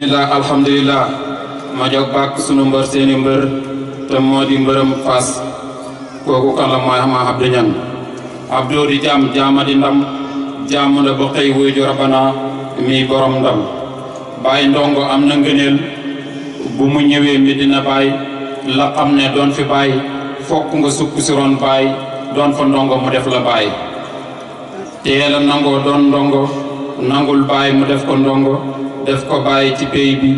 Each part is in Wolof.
alhamdulillah ma jóg bàkk sunu mbër seeni mbër te moo di mbërëm Fass kooku kan la mooy Ama Abdou Niang Abdou di jaama di ndam jaam la ba xëy wuy ju Rabbana mi borom ndam Baye Ndongo am na ngëneel bu mu ñëwee Medina Baye la xam ne doon fi Baye fokk nga sukk si ron Baye doon fa ndongo mu def la Baye teel a nangoo doon ndongo nangul Baye mu def ko ndongo def ko Baye ci pays bi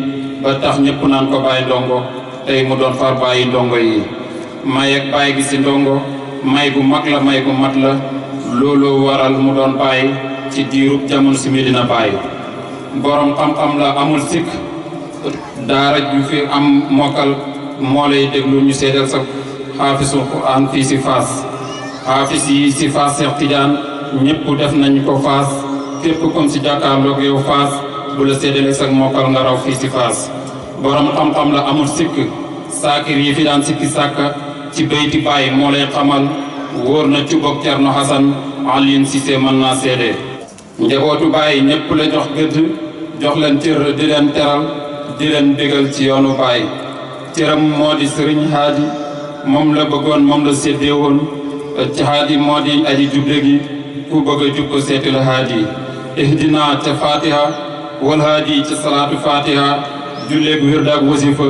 ba tax ñëpp naan ko Baye Ndongo tey mu doon far Baye ndongo yi may ak Baye gi si ndongo may gu mag la may gu mat la looloo waral mu doon Baye ci diirub jamono si Medina Baye borom xam-xam la amul sikk daara ju fi am mokkal moo lay déglu ñu seedal sa xaafisul Quraan fii si Fass xaafis yi si Fass Cheikh Tidiane ñëpp def nañ ko Fass képp comme si jàkkaarloog yow Fass bu la séddale sax mokkal nga raw fii si Fass borom xam-xam la amul sikk saakir yi fi daan sikki sàkka ci bayti Baye moo lay xamal wóor na ci bokk Cerno Hasan Alioune Cissé mën naa seede njabootu Baye ñëpp la jox gëdd jox leen cër di leen teral di leen bégal ci yoonu Baye cëram moo di sëriñ Haadi moom la bëggoon moom la séddee woon ci Haadi moo di aji juble gi ku bëgg a jub ko seeti la Haadi ihdina ca Fatiha wal Haadi ci salaatu Fatiha julleeg wirdaak wasifa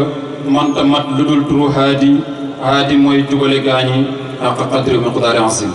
manta mat lu dul turu Haadi Haadi mooy jubale gaañi ak qadri miqdaari asim